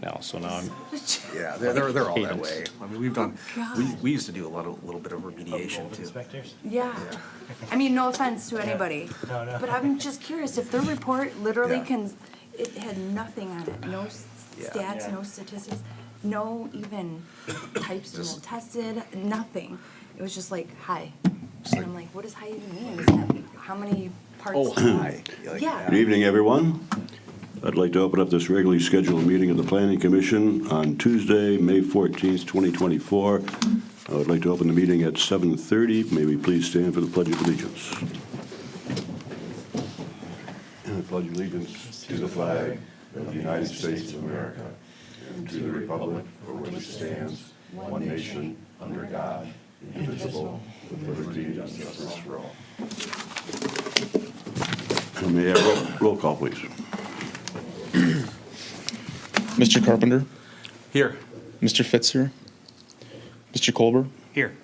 now, so now I'm, Yeah, they're all that Cadence. way. I mean, we've done, God. we used to do a little bit of remediation too. Yeah. I mean, no offense to anybody, but I'm just curious, if their report literally Yeah. can, it had nothing on it, no Yeah. stats, no statistics, no even types being Just- tested, nothing. It was just like, hi. And I'm like, what does hi even mean? Is that, how many parts? Oh, hi. Yeah. Good evening, everyone. I'd like to open up this regularly scheduled meeting of the Planning Commission on Tuesday, May 14th, 2024. I would like to open the meeting at 7:30. May we please stand for the Pledge of Allegiance. I pledge allegiance to the flag of the United States of America and to the republic for which it stands, one nation, under God, indivisible, with liberty and justice for all. May I have roll call, please? Mr. Carpenter, Here. Mr. Fitzer, Mr. Colbert, here.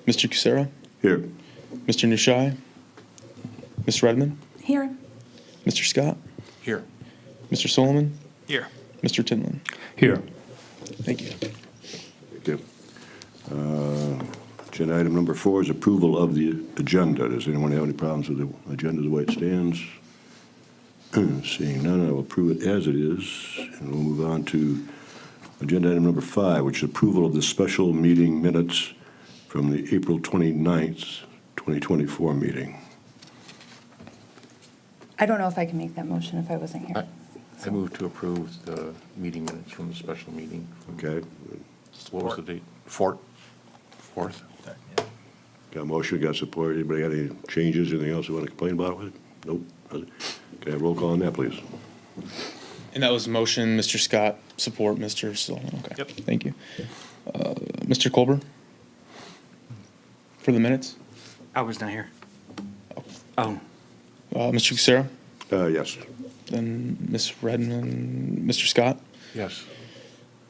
Mr. Kucera, Here. Mr. Nushai, Ms. Redmond, Here. Mr. Scott, Here. Mr. Solomon, Here. Mr. Tinlin. Here. Thank you. Thank you. Agenda item number 4 is approval of the agenda. Does anyone have any problems with the agenda the way it stands? Seeing none, I will approve it as it is, and we'll move on to agenda item number 5, which is approval of the special meeting minutes from the April 29th, 2024 meeting. I don't know if I can make that motion if I wasn't here. I move to approve the meeting minutes from the special meeting. Okay? What was the date? Fourth? Got a motion, got support. Anybody got any changes, anything else you want to complain about with it? Nope. Okay, roll call on that, please. And that was motion, Mr. Scott, support, Mr. Solomon. Okay. Yep. Thank you. Mr. Colbert? For the minutes? I was not here. Oh, Mr. Kucera? Yes. Then Ms. Redmond, Mr. Scott? Yes.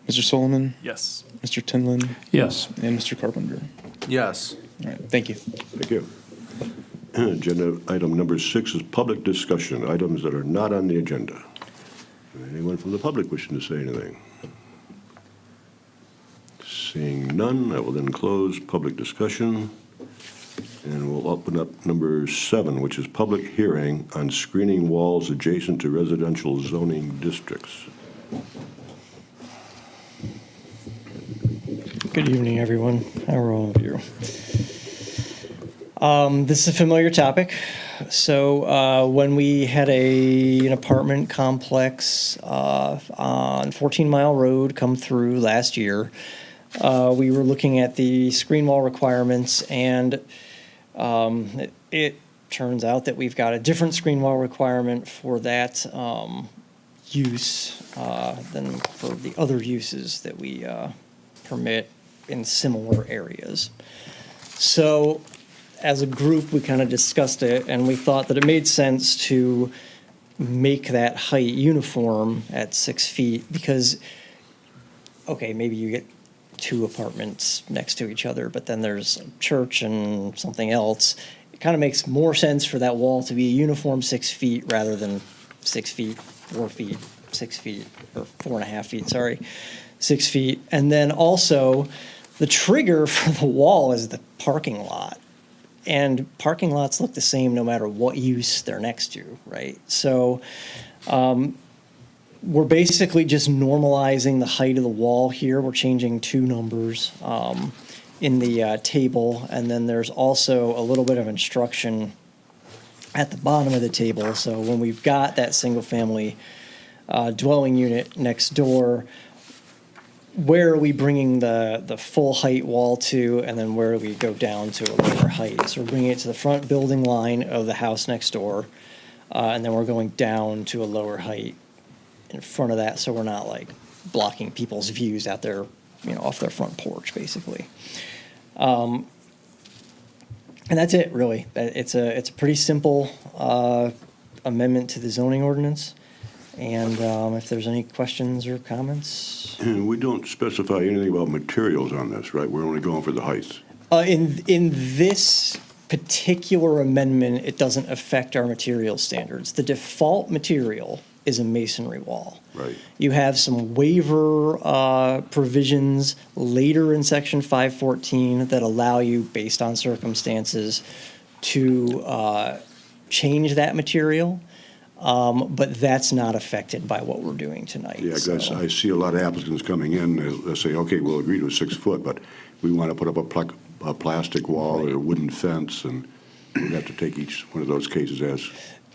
Mr. Solomon? Yes. Mr. Tinlin? Yes. And Mr. Carpenter. Yes. All right, thank you. Thank you. Agenda item number 6 is public discussion, items that are not on the agenda. Anyone from the public wishing to say anything? Seeing none, I will then close public discussion, and we'll open up number 7, which is public hearing on screening walls adjacent to residential zoning districts. Good evening, everyone. How are all of you? This is a familiar topic. So when we had an apartment complex on 14 Mile Road come through last year, we were looking at the screen wall requirements, and it turns out that we've got a different screen wall requirement for that use than for the other uses that we permit in similar areas. So as a group, we kind of discussed it, and we thought that it made sense to make that height uniform at 6 feet because, okay, maybe you get 2 apartments next to each other, but then there's a church and something else. It kind of makes more sense for that wall to be a uniform 6 feet rather than 6 feet, 4 feet, 6 feet, or 4.5 feet, sorry, 6 feet. And then also, the trigger for the wall is the parking lot. And parking lots look the same no matter what use they're next to, right? So we're basically just normalizing the height of the wall here. We're changing 2 numbers in the table. And then there's also a little bit of instruction at the bottom of the table. So when we've got that single-family dwelling unit next door, where are we bringing the full height wall to, and then where do we go down to a lower height? So we're bringing it to the front building line of the house next door, and then we're going down to a lower height in front of that, so we're not like blocking people's views out there, off their front porch, basically. And that's it, really. It's a pretty simple amendment to the zoning ordinance. And if there's any questions or comments. And we don't specify anything about materials on this, right? We're only going for the heights. In this particular amendment, it doesn't affect our material standards. The default material is a masonry wall. Right. You have some waiver provisions later in section 514 that allow you, based on circumstances, to change that material, but that's not affected by what we're doing tonight. Yeah, because so. I see a lot of applicants coming in, they'll say, okay, we'll agree to a 6 foot, but we want to put up a plastic wall or a wooden fence, and we have to take each one of those cases as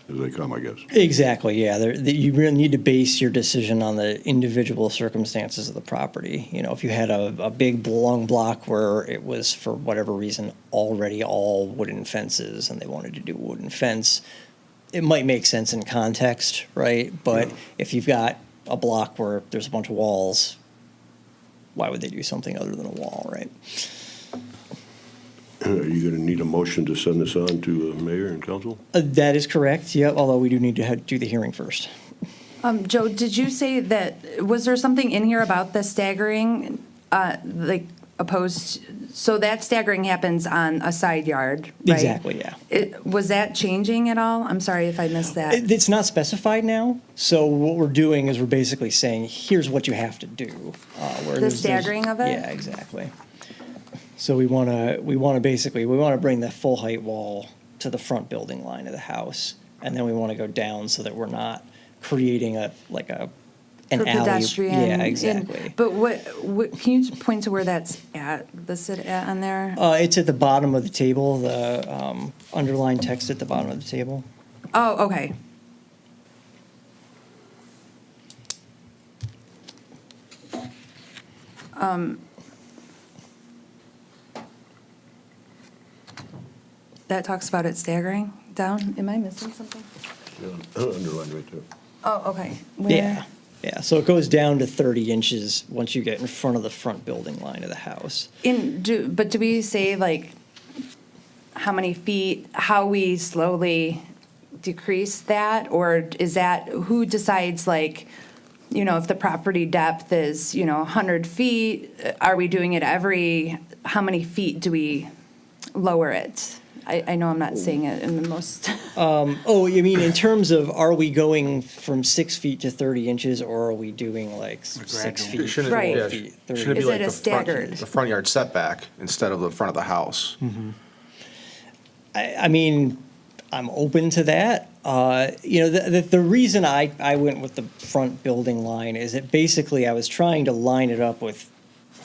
they come, I guess. Exactly, yeah. You really need to base your decision on the individual circumstances of the property. You know, if you had a big long block where it was, for whatever reason, already all wooden fences and they wanted to do a wooden fence, it might make sense in context, right? But if you've got a block where there's a bunch of walls, why would they do something other than a wall, right? Are you going to need a motion to send this on to mayor and council? That is correct, yep, although we do need to do the hearing first. Joe, did you say that, was there something in here about the staggering, like opposed, so that staggering happens on a side yard, right? Exactly, yeah. Was that changing at all? I'm sorry if I missed that. It's not specified now, so what we're doing is we're basically saying, here's what you have to do. The staggering of it? Yeah, exactly. So we want to bring the full height wall to the front building line of the house, and then we want to go down so that we're not creating an For alley. pedestrian. Yeah, exactly. But what, can you point to where that's listed at on there? It's at the bottom of the table, the underlined text at the bottom of the table. Oh, okay. That talks about it staggering down. Am I missing something? Underlined right there. Oh, okay. Where? Yeah, yeah. So it goes down to 30 inches once you get in front of the front building line of the house. But do we say like how many feet, how we slowly decrease that? Or is that, who decides like, you know, if the property depth is, 100 feet, are we doing it how many feet do we lower it? I know I'm not saying it in the most. Oh, you mean in terms of, are we going from 6 feet to 30 inches, or are we doing like 6 feet, Shouldn't 4 Right. yeah, feet, shouldn't 30? it be Is like it a the front, staggered? the front yard setback instead of the front of the house? I mean, I'm open to that. The reason I went with the front building line is that basically I was trying to line it up with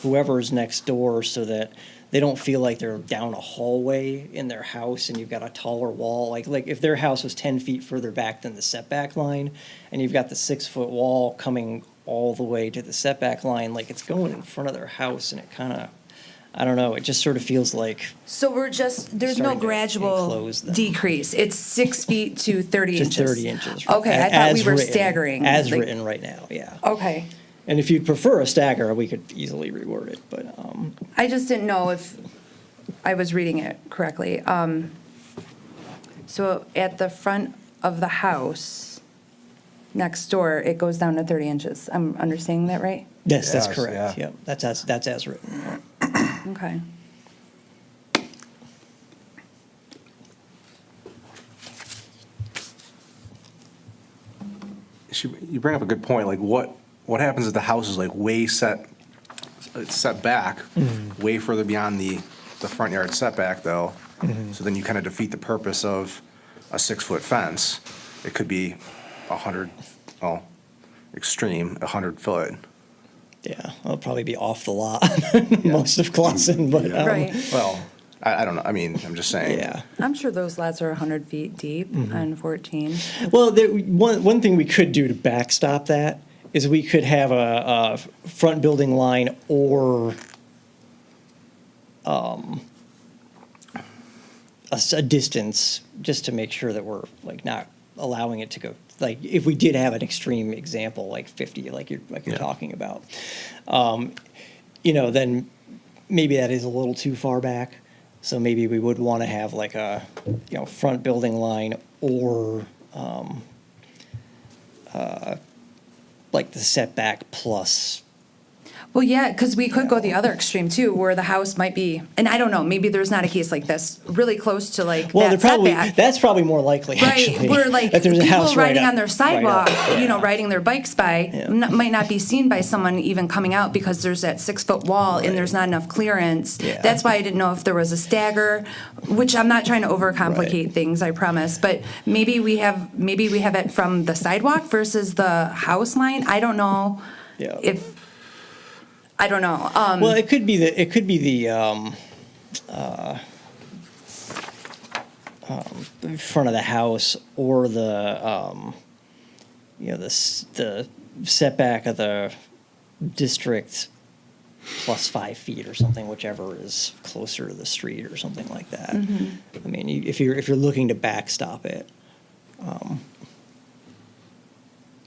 whoever's next door so that they don't feel like they're down a hallway in their house and you've got a taller wall. Like if their house was 10 feet further back than the setback line and you've got the 6 foot wall coming all the way to the setback line, like it's going in front of their house, and it kind of, I don't know, it just sort of feels like So there's no Starting to gradual enclose them. decrease. It's 6 feet to 30 to inches. 30 inches. Okay, I thought we As were written. staggering. As like- written right now, yeah. Okay. And if you prefer a stagger, we could easily reword it, but, I just didn't know if I was reading it correctly. So at the front of the house, next door, it goes down to 30 inches. I'm understanding that right? yes, that's Yes, correct, yeah. yep. That's as written. Okay. You bring up a good point, like what happens if the house is like way set back, way further beyond the front yard setback though? So then you kind of defeat the purpose of a 6 foot fence. It could be 100, extreme, 100 foot. Yeah, it'll probably be off the lot, most of Clausen, but, Right. Well, I don't know, I mean, I'm just saying. yeah. I'm sure those lots are 100 feet deep on 14. Well, one thing we could do to backstop that is we could have a front building line or a distance, just to make sure that we're like not allowing it to go, like if we did have an extreme example, like 50, like you're Yeah. talking about, then maybe that is a little too far back. So maybe we would want to have like a, front building line or, like the setback plus Well, yeah, because we could go the other extreme too, where the house might be, and I don't know, maybe there's not a case like this, really close to like Well, that they're probably, setback. that's probably more likely, Right, actually. where like if there's a house people right riding up- on their right sidewalk, up, you know, yeah. riding their bikes by, Yeah. might not be seen by someone even coming out because there's that 6-foot wall and there's not enough clearance. Yeah. That's why I didn't know if there was a stagger, which I'm not trying to overcomplicate Right. things, I promise. But maybe we have it from the sidewalk versus the house line. I don't know Yeah. I don't know. Well, it could be the front of the house or the the setback of the district plus 5 feet or something, whichever is closer to the street or something like that. I mean, if you're looking to backstop it,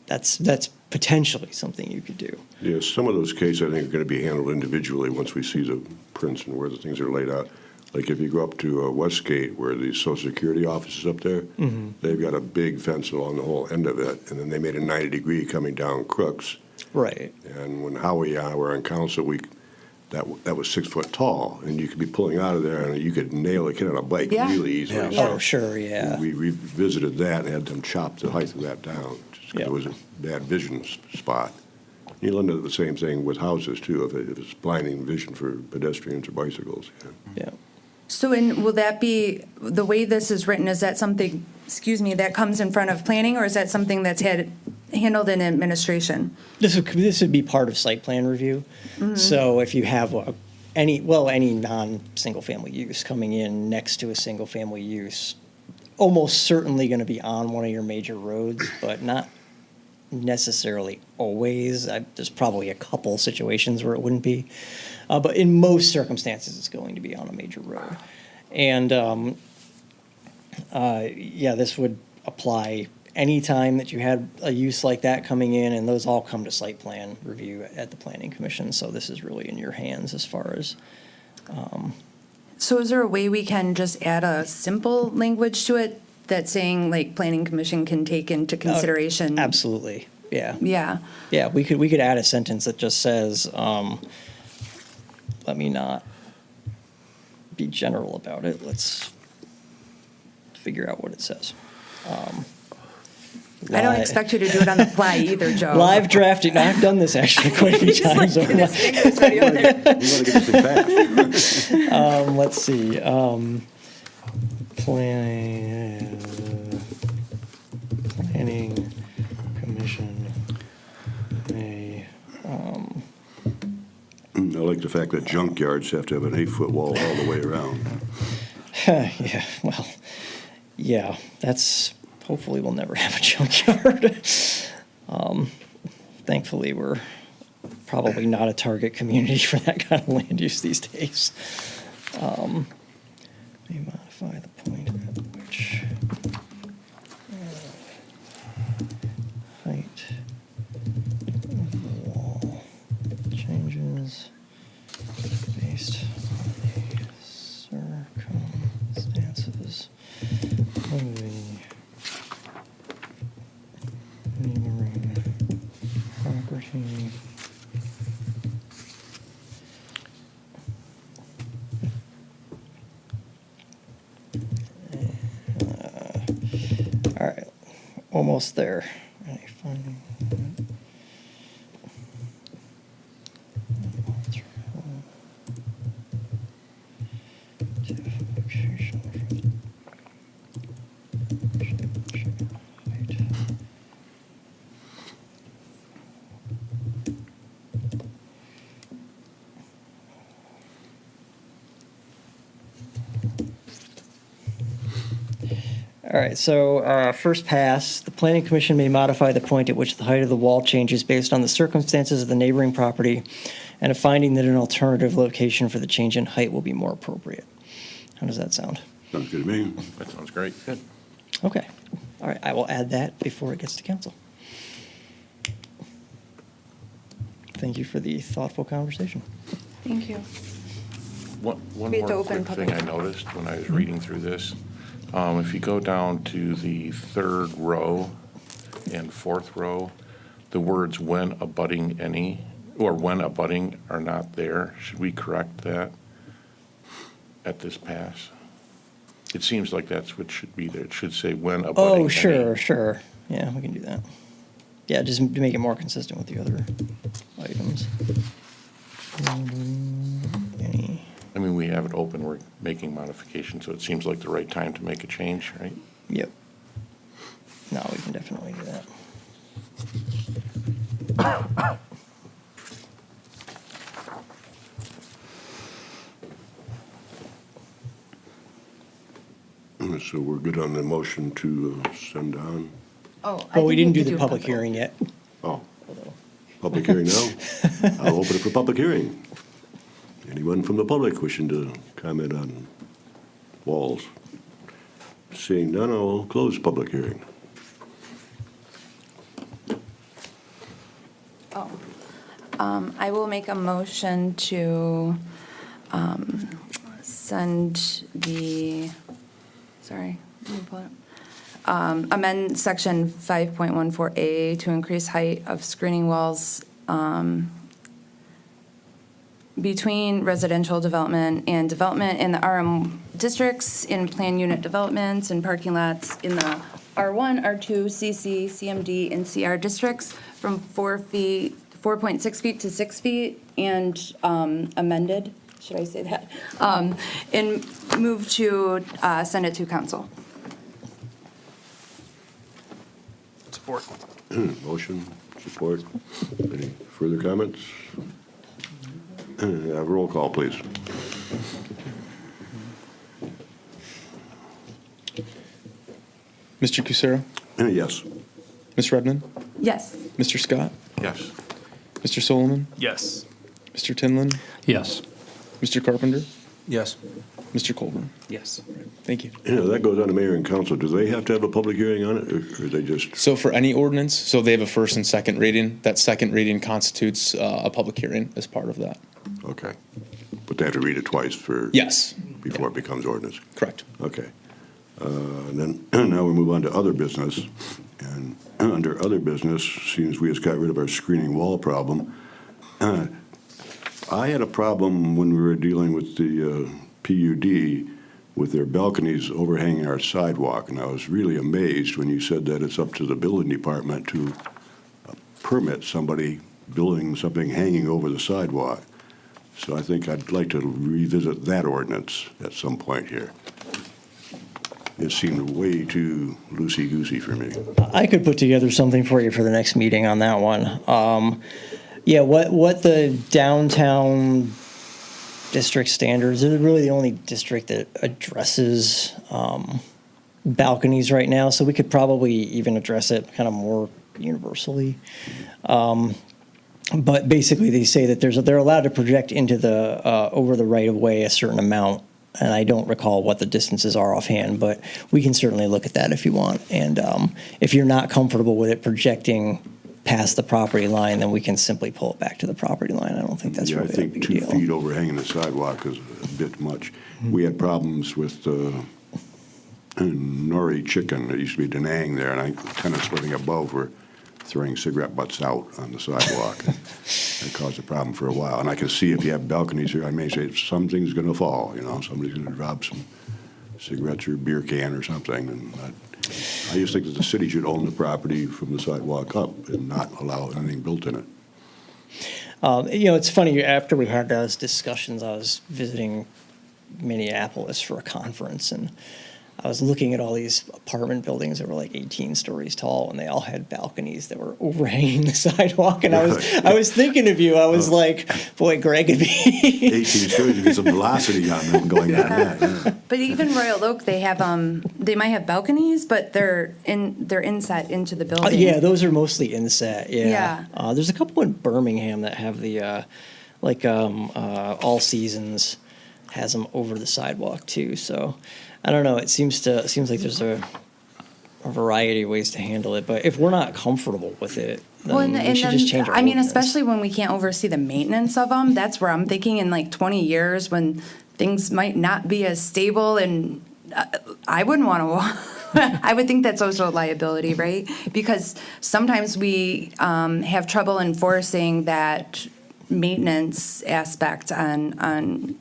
that's potentially something you could do. Yeah, some of those cases, I think, are going to be handled individually once we see the prints and where the things are laid out. Like if you go up to Westgate, where the Social Security office is up there, they've got a big fence along the whole end of it, and then they made a 90-degree coming down Crooks. Right. And when Howie and I were on council, that was 6 foot tall, and you could be pulling out of there, and you could nail a kid on a bike Yeah. really easily. Yeah. Oh, sure, yeah. We revisited that and had them chop the height of that down, just 'cause Yeah. it was a bad vision spot. You'll end up the same thing with houses too, if it's blinding vision for pedestrians or bicycles. Yeah. Yeah. So, and will that be, the way this is written, is that something, that comes in front of planning, or is that something that's handled in administration? This would be part of site plan review. So if you have any non-single family use coming in next to a single family use, almost certainly going to be on one of your major roads, but not necessarily always. There's probably a couple situations where it wouldn't be. But in most circumstances, it's going to be on a major road. And this would apply anytime that you had a use like that coming in, and those all come to site plan review at the Planning Commission. So this is really in your hands as far as, So is there a way we can just add a simple language to it that's saying like Planning Commission can take into consideration? absolutely, yeah. Yeah. Yeah, we could add a sentence that just says, let me not be general about it. Let's figure out what it says. I don't expect you to do it on the fly either, Joe. Live drafting. I've done this actually quite a few Just like times. in his fingers ready over there. We want to get this thing fast. Let's see. Planning Commission may. I like the fact that junkyards have to have an 8-foot wall all the way around. Yeah. Well. Yeah. That's hopefully we'll never have a junkyard. Thankfully, we're probably not a target community for that kind of land use these days. May modify the point at which height of the wall changes based on the circumstances of the neighboring property. All right, almost there. Any finding? All right, so first pass, the Planning Commission may modify the point at which the height of the wall changes based on the circumstances of the neighboring property and a finding that an alternative location for the change in height will be more appropriate. How does that sound? Sounds good to me. That sounds great. Good. Okay. All right, I will add that before it gets to council. Thank you for the thoughtful conversation. Thank you. One We have to more open quick thing I public- noticed when I was reading through this. If you go down to the third row and fourth row, the words "when abutting any" or when abutting are not there. Should we correct that at this pass? It seems like that's what should be there. It should say when abutting. Oh, any. sure. Yeah, we can do that. Yeah, just to make it more consistent with the other items. Any- I mean, we have it open, we're making modifications, so it seems like the right time to make a change, right? Yep. No, we can definitely do that. So we're good on the motion to send on? Oh, But we didn't do the the public hearing yet. Oh, public hearing now? I'll open it for public hearing. Anyone from the public wishing to comment on walls? Seeing none, I'll close public hearing. I will make a motion to send the, sorry, let me pull it up. Amend section 5.14A to increase height of screening walls between residential development and development in the RM districts, in plan unit developments and parking lots in the R1, R2, CC, CMD, and CR districts from 4.6 feet to 6 feet, and amended, should I say that? And move to send it to council. Support. Motion, support. Any further comments? Roll call, please. Mr. Kucera? Yes. Ms. Redmond? Yes. Mr. Scott? Yes. Mr. Solomon? Yes. Mr. Tinlin? Yes. Mr. Carpenter? Yes. Mr. Colburn? Yes. Thank you. That goes on to mayor and council. Do they have to have a public hearing on it, or they just? So for any ordinance, so they have a first and second reading. That second reading constitutes a public hearing as part of that. Okay. But they have to read it twice Yes. before it becomes ordinance? Correct. Okay. Then, now we move on to other business. And under other business, seems we just got rid of our screening wall problem. I had a problem when we were dealing with the PUD with their balconies overhanging our sidewalk, and I was really amazed when you said that it's up to the building department to permit somebody building something hanging over the sidewalk. So I think I'd like to revisit that ordinance at some point here. It seemed way too loosey-goosey for me. I could put together something for you for the next meeting on that one. Yeah, what the downtown district standards, they're really the only district that addresses balconies right now, so we could probably even address it kind of more universally. But basically, they say that they're allowed to project into the over the right of way a certain amount, and I don't recall what the distances are offhand, but we can certainly look at that if you want. And if you're not comfortable with it projecting past the property line, then we can simply pull it back to the property line. I don't think that's Yeah, I really a think big 2 deal. feet overhanging the sidewalk is a bit much. We had problems with nori chicken that used to be Da Nang there, and tenants living above were throwing cigarette butts out on the sidewalk. That caused a problem for a while. And I can see if you have balconies here, I may say something's going to fall, somebody's going to drop some cigarettes or a beer can or something. And I just think that the city should own the property from the sidewalk up and not allow anything built in it. It's funny, after we had those discussions, I was visiting Minneapolis for a conference, and I was looking at all these apartment buildings that were like 18 stories tall, and they all had balconies that were overhanging the sidewalk. And I was thinking of you. I was like, boy, Greg would be. 18 stories, you get some velocity on them going down that. Yeah. But even Royal Oak, they have, they might have balconies, but they're inset into the building. Yeah, those are mostly inset. Yeah. There's a couple in Birmingham that have the All Seasons has them over the sidewalk too. So I don't know. It seems like there's a variety of ways to handle it. But if we're not comfortable with it, then we should just change our ordinance. especially when we can't oversee the maintenance of them, that's where I'm thinking in like 20 years when things might not be as stable, and I wouldn't want to. I would think that's also a liability, right? Because sometimes we have trouble enforcing that maintenance aspect on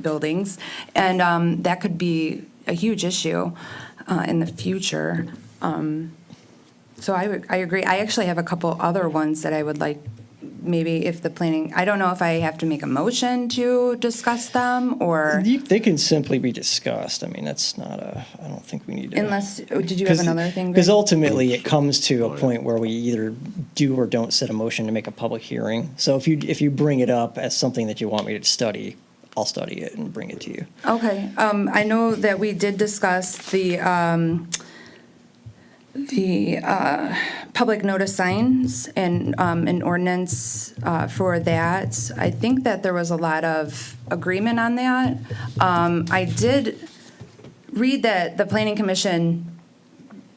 buildings. And that could be a huge issue in the future. So I agree. I actually have a couple other ones that I would like, maybe if the planning, I don't know if I have to make a motion to discuss them, or They can simply be discussed. I mean, that's not I don't think we need to. unless, did you have another thing? Because Greg? ultimately, it comes to a point where we either do or don't set a motion to make a public hearing. So if you bring it up as something that you want me to study, I'll study it and bring it to you. Okay, I know that we did discuss the public notice signs and an ordinance for that. I think that there was a lot of agreement on that. I did read that the planning commission,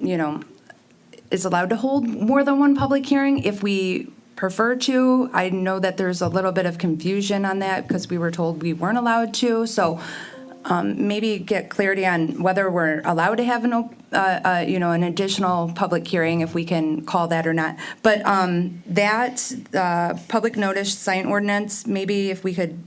is allowed to hold more than one public hearing if we prefer to. I know that there's a little bit of confusion on that because we were told we weren't allowed to. So maybe get clarity on whether we're allowed to have an additional public hearing, if we can call that or not. But that public notice sign ordinance, maybe if we could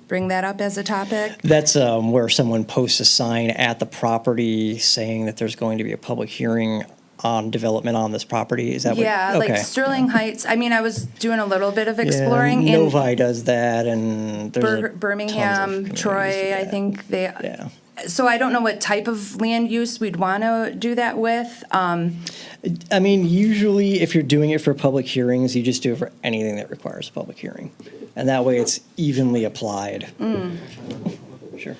bring that up as a topic. That's where someone posts a sign at the property saying that there's going to be a public hearing on development on this property. Is that what? Yeah, like okay. Sterling Heights. I mean, I was doing a little bit of Yeah, exploring. in Novi does that, and there's tons of Birmingham, communities Troy, do I that. think they. Yeah. So I don't know what type of land use we'd want to do that with. I mean, usually if you're doing it for public hearings, you just do it for anything that requires a public hearing. And that way it's evenly applied. Sure.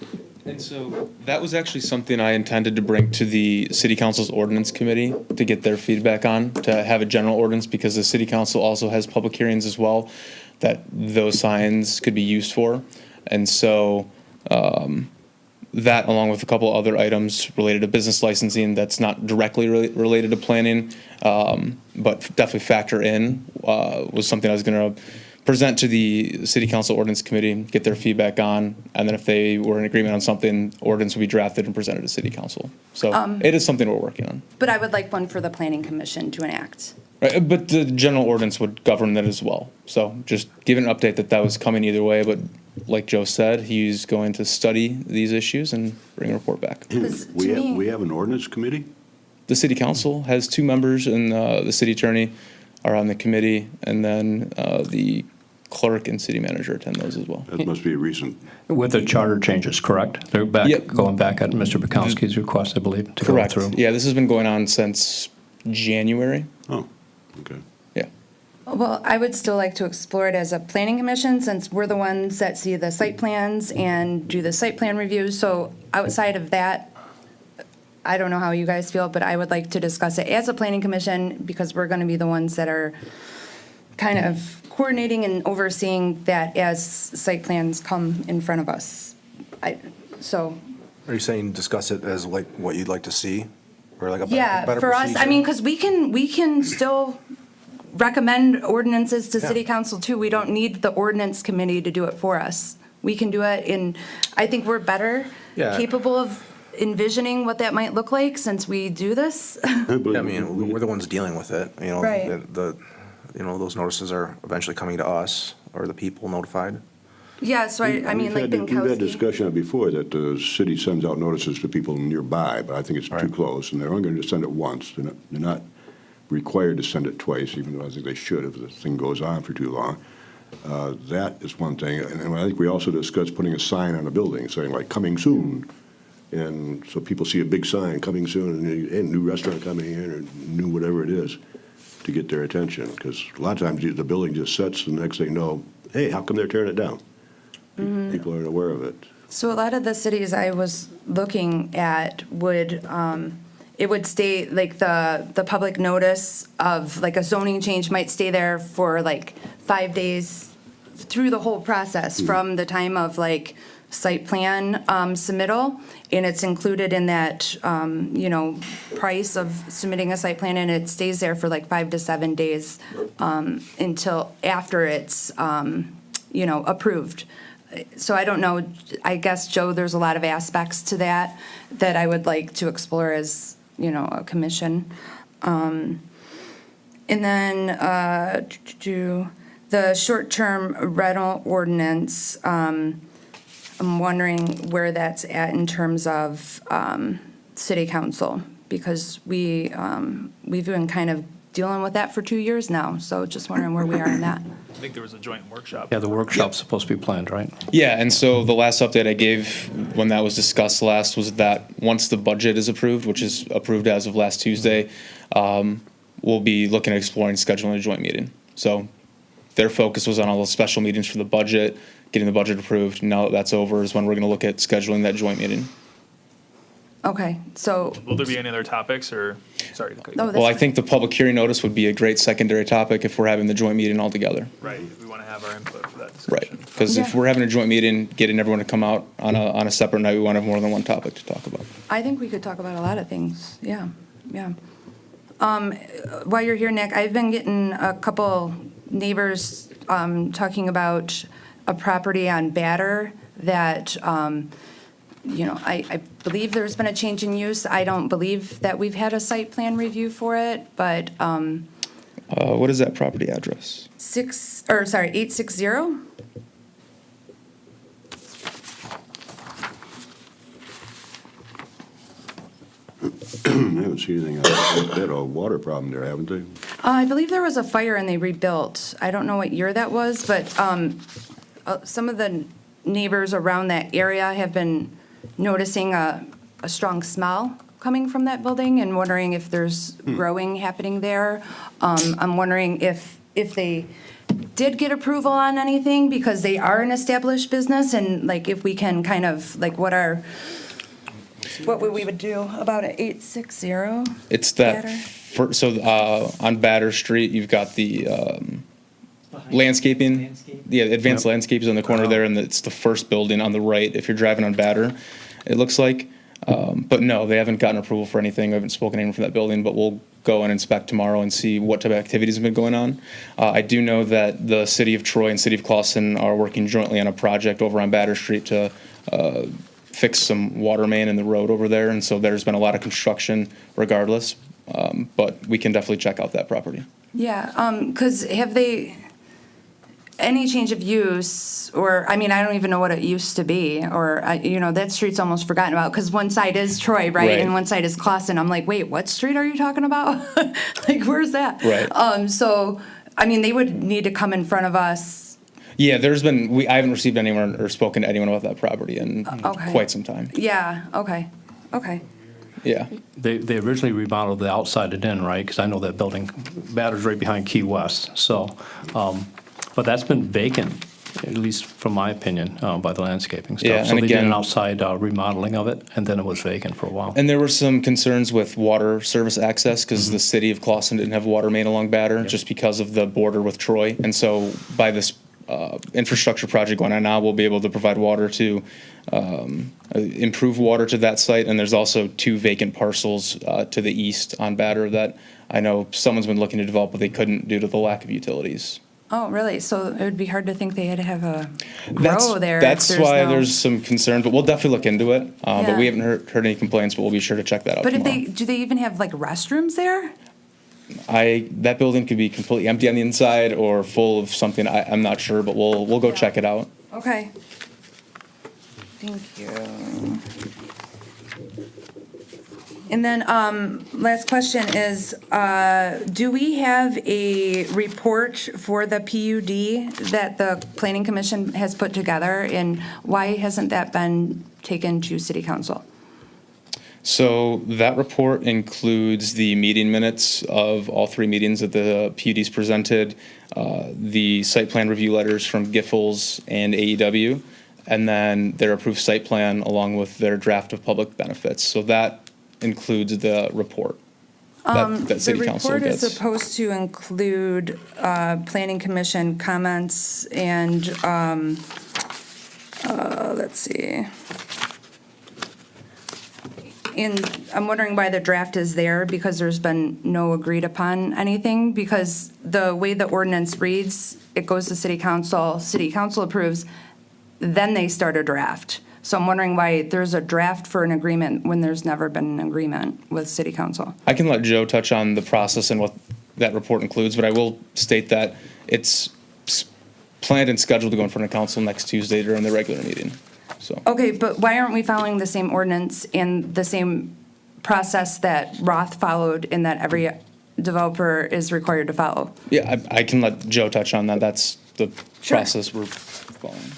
And so that was actually something I intended to bring to the city council's ordinance committee to get their feedback on, to have a general ordinance, because the city council also has public hearings as well that those signs could be used for. And so that, along with a couple other items related to business licensing that's not directly related to planning, but definitely factor in, was something I was going to present to the city council ordinance committee, get their feedback on, and then if they were in agreement on something, ordinance would be drafted and presented to city council. So it is something we're working on. But I would like one for the planning commission to enact. Right, but the general ordinance would govern that as well. So just give an update that was coming either way, but like Joe said, he's going to study these issues and bring a report back. 'Cause to me- We have an ordinance committee? The city council has 2 members, and the city attorney are on the committee, and then the clerk and city manager attend those as well. That must be recent. With the charter changes, correct? They're Yep. going back at Mr. Bukowski's request, I believe, to go Correct. through. Yeah, this has been going on since January. Oh, okay. Yeah. Well, I would still like to explore it as a planning commission, since we're the ones that see the site plans and do the site plan reviews. So outside of that, I don't know how you guys feel, but I would like to discuss it as a planning commission, because we're going to be the ones that are kind of coordinating and overseeing that as site plans come in front of us. So, Are you saying discuss it as like what you'd like to see? Or like a yeah, better for us, I procedure? mean, because we can still recommend ordinances to city Yeah. council too. We don't need the ordinance committee to do it for us. We can do it I think we're better Yeah. capable of envisioning what that might look like, since we do this. I mean, we're the ones dealing with it, Right. Those notices are eventually coming to us, or the people notified. Yeah, so I mean, like We've had Binkowski. discussion before that the city sends out notices to people nearby, but I think it's too Right. close, and they're only going to send it once. They're not required to send it twice, even though I think they should if the thing goes on for too long. That is one thing, and I think we also discussed putting a sign on a building saying like, "Coming soon." And so people see a big sign, "Coming soon," and new restaurant coming in, or new whatever it is, to get their attention. Because a lot of times the building just sets, the next thing you know, hey, how come they're tearing it down? People aren't aware of it. So a lot of the cities I was looking at would, it would stay, like the public notice of like a zoning change might stay there for like 5 days through the whole process, from the time of like site plan submittal, and it's included in that, price of submitting a site plan, and it stays there for like 5 to 7 days until after it's, approved. So I don't know, I guess, Joe, there's a lot of aspects to that I would like to explore as, a commission. And then the short-term rental ordinance, I'm wondering where that's at in terms of city council, because we've been kind of dealing with that for 2 years now, so just wondering where we are in that. I think there was a joint workshop. Yeah, the workshop's supposed to be planned, right? Yeah, and so the last update I gave when that was discussed last was that once the budget is approved, which is approved as of last Tuesday, we'll be looking at exploring scheduling a joint meeting. So their focus was on all those special meetings for the budget, getting the budget approved. Now that that's over is when we're gonna look at scheduling that joint meeting. Okay, so, Will there be any other topics or, sorry. to cut you Oh, off. that's Well, I fine. think the public hearing notice would be a great secondary topic if we're having the joint meeting all together. Right, we want to have our input for that Right, discussion. because if Yeah. we're having a joint meeting, getting everyone to come out on a separate night, we want to have more than one topic to talk about. I think we could talk about a lot of things, yeah, yeah. While you're here, Nick, I've been getting a couple neighbors talking about a property on Batter that, I believe there's been a change in use. I don't believe that we've had a site plan review for it, but What is that property address? 860? I haven't seen anything. They had a water problem there, haven't they? I believe there was a fire and they rebuilt. I don't know what year that was, but some of the neighbors around that area have been noticing a strong smell coming from that building and wondering if there's growing happening there. I'm wondering if they did get approval on anything because they are an established business, and like if we can kind of, like what we would do about it, 860? It's that, Batter? on Batter Street, you've got the landscaping. Yeah, advanced landscapes on the corner there, and it's the first building on the right if you're driving on Batter, it looks like. But no, they haven't gotten approval for anything. I haven't spoken to anyone from that building, but we'll go and inspect tomorrow and see what type of activities have been going on. I do know that the city of Troy and city of Clawson are working jointly on a project over on Batter Street to fix some water main in the road over there, and so there's been a lot of construction regardless. But we can definitely check out that property. Yeah, because have they, any change of use, or, I mean, I don't even know what it used to be, or, that street's almost forgotten about, because one side is Troy, right? Right. And one side is Clawson. I'm like, wait, what street are you talking about? Like, where's that? Right. So, I mean, they would need to come in front of us. Yeah, I haven't received anyone or spoken to anyone about that property in Okay. quite some time. Yeah, okay. Yeah. They originally remodeled the outside it in, right? Because I know that building, Batter's right behind Key West, so, but that's been vacant, at least from my opinion, by the landscaping Yeah, stuff. So and they did an again- outside remodeling of it, and then it was vacant for a while. And there were some concerns with water service access because the city of Clawson didn't have water main along Batter just because of the border with Troy. And so by this infrastructure project going on now, we'll be able to provide water to improve water to that site. And there's also 2 vacant parcels to the east on Batter that I know someone's been looking to develop, but they couldn't due to the lack of utilities. Oh, really? So it would be hard to think they had to have a grow there. if That's why no- there's some concerns, but we'll definitely look into it. But Yeah. we haven't heard any complaints, but we'll be sure to check that out But if tomorrow. do they even have like restrooms there? That building could be completely empty on the inside or full of something. I'm not sure, but we'll go check it out. Okay. Thank you. And then, last question is, do we have a report for the PUD that the Planning Commission has put together? And why hasn't that been taken to City Council? So that report includes the meeting minutes of all 3 meetings that the PUD's presented, the site plan review letters from Giffords and AEW, and then their approved site plan along with their draft of public benefits. So that includes the report that City Council The report is gets. supposed to include Planning Commission comments and, let's see. And I'm wondering why the draft is there, because there's been no agreed upon anything, because the way the ordinance reads, it goes to City Council approves, then they start a draft. So I'm wondering why there's a draft for an agreement when there's never been an agreement with City Council. I can let Joe touch on the process and what that report includes, but I will state that it's planned and scheduled to go in front of council next Tuesday during the regular meeting, so. Okay, but why aren't we following the same ordinance and the same process that Roth followed in that every developer is required to follow? Yeah, I can let Joe touch on that. That's the Sure. process we're following.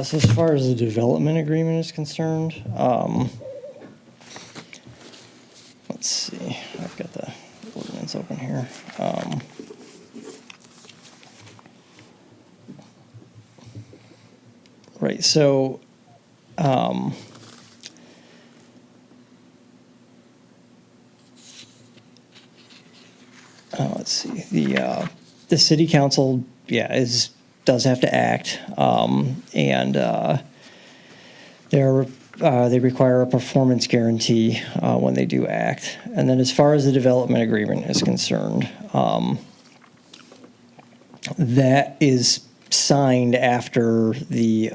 So as far as the development agreement is concerned, let's see, I've got the ordinance open here. Right, so, let's see, the city council, yeah, does have to act, and they require a performance guarantee when they do act. And then as far as the development agreement is concerned, that is signed after the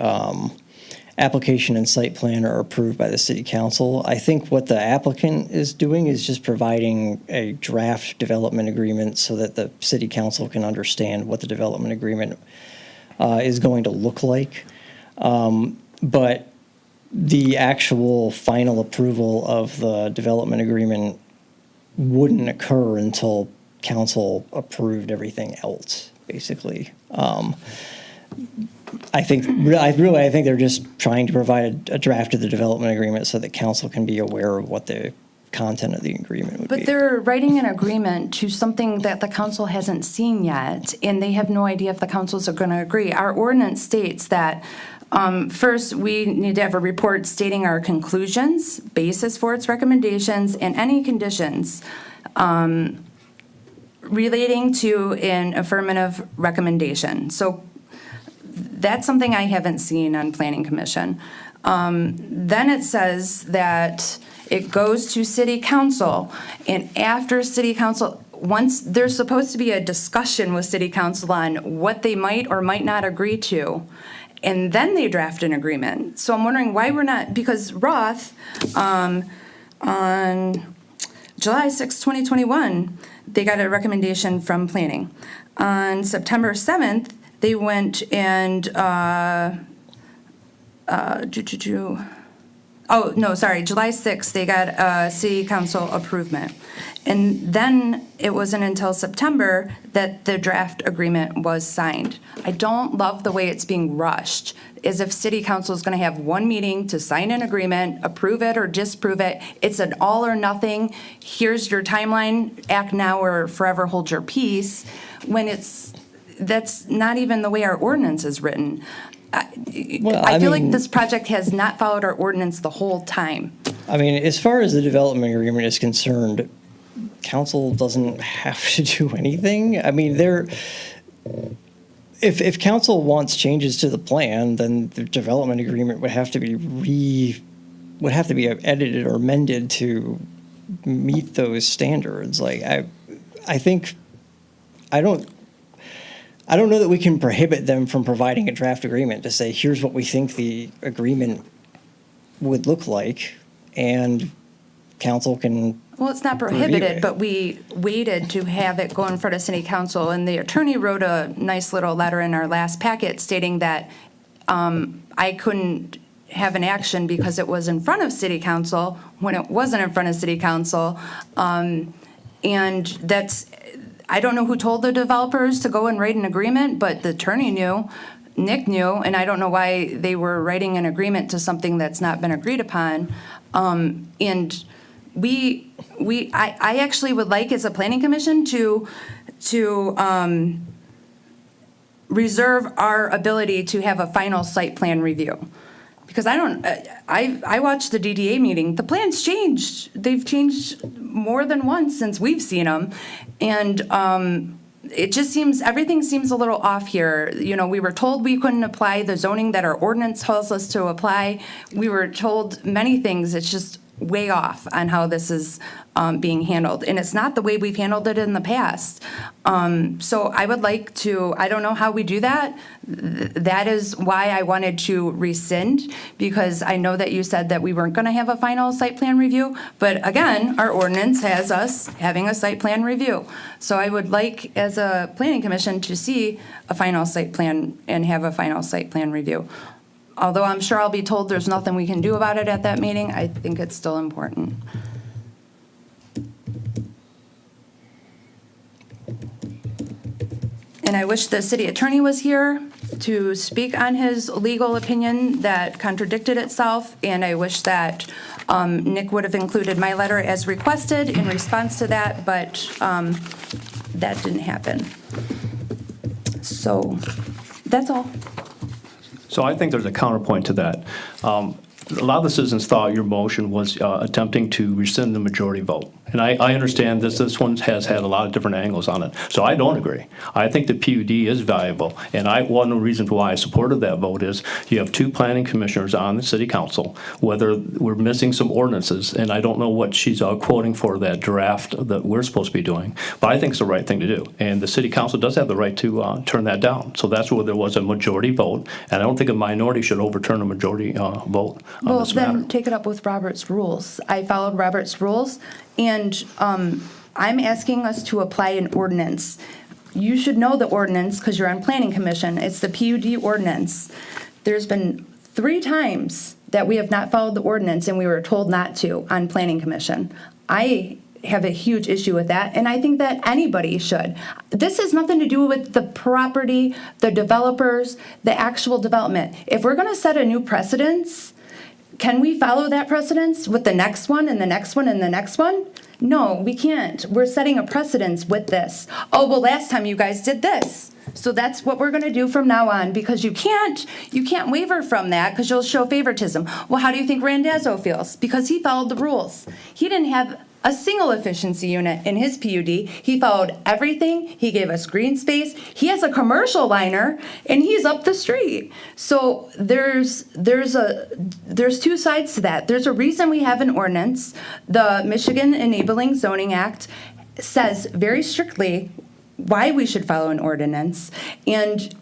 application and site plan are approved by the city council. I think what the applicant is doing is just providing a draft development agreement so that the city council can understand what the development agreement is going to look like. But the actual final approval of the development agreement wouldn't occur until council approved everything else, basically. I think they're just trying to provide a draft of the development agreement so that council can be aware of what the content of the agreement would be. But they're writing an agreement to something that the council hasn't seen yet, and they have no idea if the councils are going to agree. Our ordinance states that, first, we need to have a report stating our conclusions, basis for its recommendations, and any conditions relating to an affirmative recommendation. So that's something I haven't seen on Planning Commission. Then it says that it goes to city council, and after city council, once there's supposed to be a discussion with city council on what they might or might not agree to, and then they draft an agreement. So I'm wondering why we're not, because Roth, on July 6, 2021, they got a recommendation from planning. On September 7th, they went and, July 6th, they got city council approval. And then it wasn't until September that the draft agreement was signed. I don't love the way it's being rushed, as if city council is going to have one meeting to sign an agreement, approve it or disapprove it. It's an all or nothing, here's your timeline, act now or forever hold your peace, when that's not even the way our ordinance is written. I feel like this project has not followed our ordinance the whole time. I mean, as far as the development agreement is concerned, council doesn't have to do anything. I mean, if council wants changes to the plan, then the development agreement would have to be edited or amended to meet those standards. Like, I don't know that we can prohibit them from providing a draft agreement to say, here's what we think the agreement would look like, and council can. Well, it's not prohibited, but we waited to have it go in front of city council, and the attorney wrote a nice little letter in our last packet stating that I couldn't have an action because it was in front of city council when it wasn't in front of city council. And that's, I don't know who told the developers to go and write an agreement, but the attorney knew, Nick knew, and I don't know why they were writing an agreement to something that's not been agreed upon. And I actually would like, as a planning commission, to reserve our ability to have a final site plan review. Because I watched the DDA meeting, the plans changed. They've changed more than once since we've seen them. And it just seems, everything seems a little off here. You know, we were told we couldn't apply the zoning that our ordinance tells us to apply. We were told many things. It's just, way off on how this is being handled. And it's not the way we've handled it in the past. So I would like to, I don't know how we do that. That is why I wanted to rescind, because I know that you said that we weren't going to have a final site plan review. But again, our ordinance has us having a site plan review. So I would like, as a planning commission, to see a final site plan and have a final site plan review. Although I'm sure I'll be told there's nothing we can do about it at that meeting, I think it's still important. And I wish the city attorney was here to speak on his legal opinion that contradicted itself, and I wish that Nick would have included my letter as requested in response to that, but that didn't happen. So, that's all. So I think there's a counterpoint to that. A lot of the citizens thought your motion was attempting to rescind the majority vote. And I understand this one has had a lot of different angles on it. So I don't agree. I think the PUD is valuable. And one of the reasons why I supported that vote is you have 2 planning commissioners on the city council, whether we're missing some ordinances, and I don't know what she's quoting for that draft that we're supposed to be doing, but I think it's the right thing to do. And the city council does have the right to turn that down. So that's where there was a majority vote, and I don't think a minority should overturn a majority vote on Well, this matter. then take it up with Robert's rules. I followed Robert's rules, and I'm asking us to apply an ordinance. You should know the ordinance because you're on planning commission. It's the PUD ordinance. There's been 3 times that we have not followed the ordinance and we were told not to on planning commission. I have a huge issue with that, and I think that anybody should. This has nothing to do with the property, the developers, the actual development. If we're gonna set a new precedence, can we follow that precedence with the next one and the next one and the next one? No, we can't. We're setting a precedence with this. Oh, well, last time you guys did this. So that's what we're gonna do from now on, because you can't waver from that because you'll show favoritism. Well, how do you think Randazzo feels? Because he followed the rules. He didn't have a single efficiency unit in his PUD. He followed everything. He gave us green space. He has a commercial liner, and he's up the street. So there's 2 sides to that. There's a reason we have an ordinance. The Michigan Enabling Zoning Act says very strictly why we should follow an ordinance, and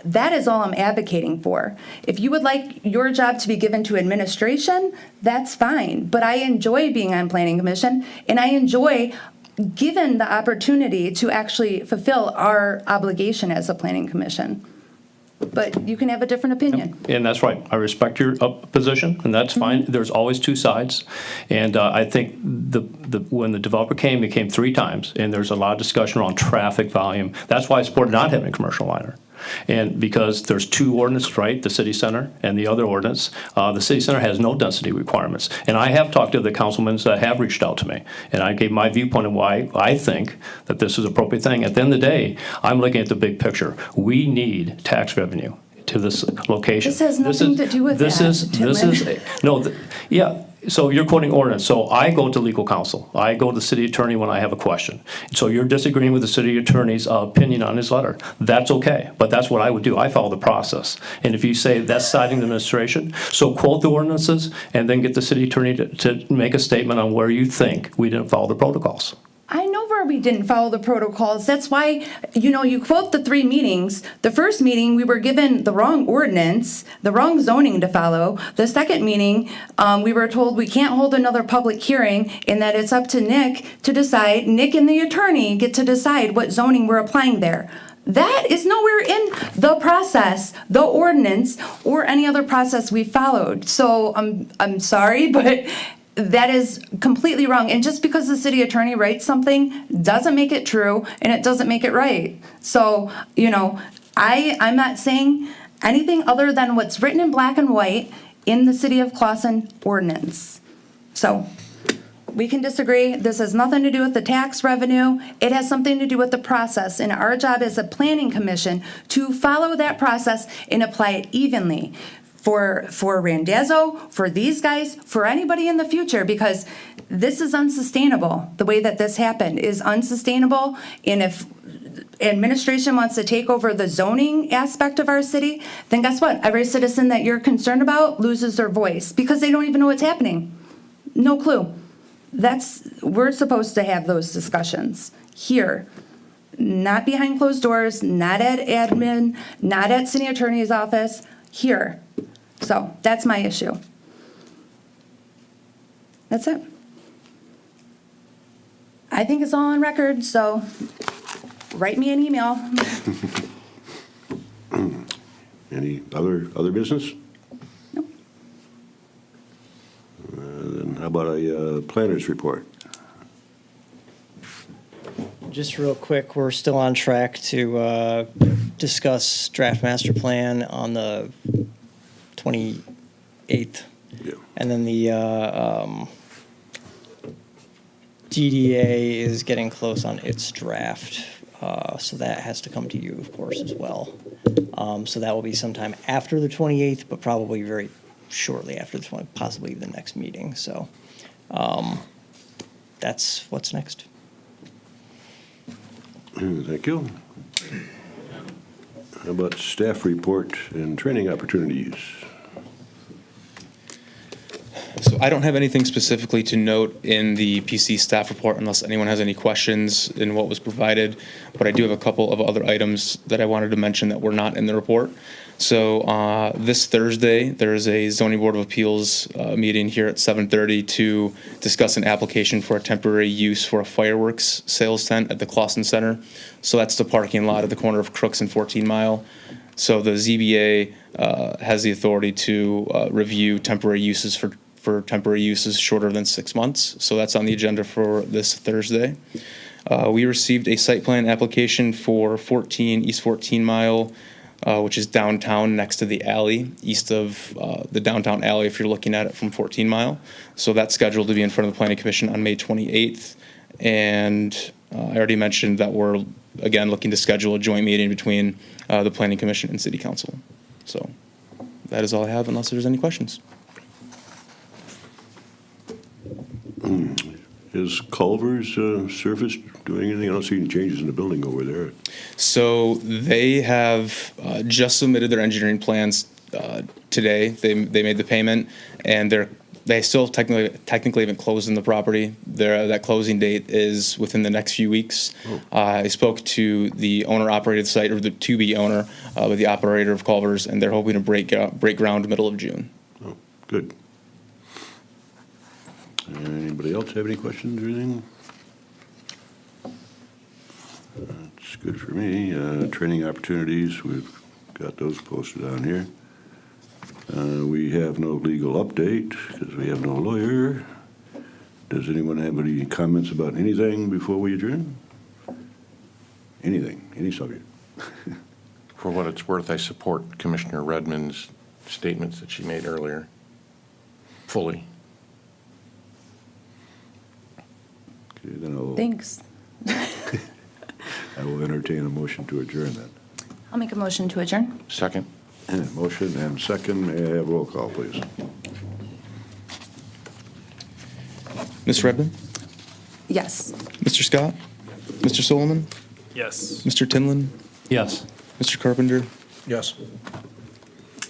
that is all I'm advocating for. If you would like your job to be given to administration, that's fine, but I enjoy being on planning commission, and I enjoy given the opportunity to actually fulfill our obligation as a planning commission. But you can have a different opinion. And that's right. I respect your position, and that's fine. There's always 2 sides. And I think when the developer came, he came 3 times, and there's a lot of discussion around traffic volume. That's why I supported not having a commercial liner. And because there's 2 ordinances, right, the city center and the other ordinance, the city center has no density requirements. And I have talked to the councilmen that have reached out to me, and I gave my viewpoint of why I think that this is an appropriate thing. At the end of the day, I'm looking at the big picture. We need tax revenue to this location. This has nothing to do with that, Yeah. So you're quoting ordinance. So I go to legal counsel. I go to the city attorney when I have a question. So you're disagreeing with the city attorney's opinion on his letter. That's okay, but that's what I would do. I follow the process. And if you say that's siding the administration, so quote the ordinances and then get the city attorney to make a statement on where you think we didn't follow the protocols. I know where we didn't follow the protocols. That's why, you quote the 3 meetings. The first meeting, we were given the wrong ordinance, the wrong zoning to follow. The second meeting, we were told we can't hold another public hearing and that it's up to Nick to decide. Nick and the attorney get to decide what zoning we're applying there. That is nowhere in the process, the ordinance, or any other process we followed. So I'm sorry, but that is completely wrong. And just because the city attorney writes something doesn't make it true, and it doesn't make it right. So, I'm not saying anything other than what's written in black and white in the City of Clawson ordinance. So, we can disagree. This has nothing to do with the tax revenue. It has something to do with the process. And our job as a planning commission to follow that process and apply it evenly. For Randazzo, for these guys, for anybody in the future, because this is unsustainable. The way that this happened is unsustainable, and if administration wants to take over the zoning aspect of our city, then guess what? Every citizen that you're concerned about loses their voice because they don't even know what's happening. No clue. We're supposed to have those discussions here, not behind closed doors, not at admin, not at city attorney's office, here. So that's my issue. That's it. I think it's all on record, so write me an email. Any other business? Nope. Then how about a planner's report? Just real quick, we're still on track to discuss draft master plan on the 28th. Yeah. And then the DDA is getting close on its draft, so that has to come to you, of course, as well. So that will be sometime after the 28th, but probably very shortly after the 20th, possibly the next meeting. So that's what's next. Thank you. How about staff report and training opportunities? So I don't have anything specifically to note in the PC staff report unless anyone has any questions in what was provided. But I do have a couple of other items that I wanted to mention that were not in the report. So this Thursday, there is a zoning board of appeals meeting here at 7:30 to discuss an application for a temporary use for a fireworks sales tent at the Clausen Center. So that's the parking lot at the corner of Crooks and 14 Mile. So the ZBA has the authority to review temporary uses for temporary uses shorter than 6 months. So that's on the agenda for this Thursday. We received a site plan application for East 14 Mile, which is downtown next to the alley, east of the downtown alley if you're looking at it from 14 Mile. So that's scheduled to be in front of the Planning Commission on May 28th. And I already mentioned that we're, again, looking to schedule a joint meeting between the Planning Commission and City Council. So that is all I have unless there's any questions. Is Culver's surface doing anything? I don't see any changes in the building over there. So they have just submitted their engineering plans today. They made the payment, and they still technically haven't closed on the property. That closing date is within the next few weeks. I spoke to the owner-operated site, or the to-be owner, with the operator of Culver's, and they're hoping to break ground middle of June. Oh, good. Anybody else have any questions or anything? That's good for me. Training opportunities, we've got those posted on here. We have no legal update because we have no lawyer. Does anyone have any comments about anything before we adjourn? Anything, any subject? For what it's worth, I support Commissioner Redmond's statements that she made earlier, fully. Okay, then Thanks. I will entertain a motion to adjourn then. I'll make a motion to adjourn. Second? Motion and second. May I have roll call, please? Ms. Redmond? Yes. Mr. Scott? Mr. Solomon? Yes. Mr. Tinlin? Yes. Mr. Carpenter? Yes.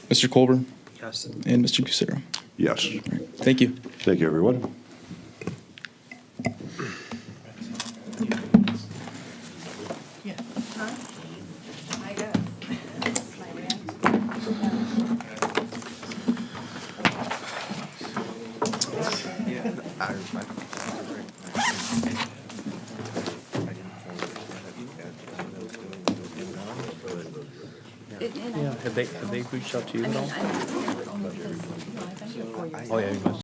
Mr. Colburn? Yes. And Mr. Kucera? Yes. Thank you. Thank you, everyone. Yeah, have they reached out to you at all? I mean, I'm only because, I've been here 4 years. Oh, yeah, you must.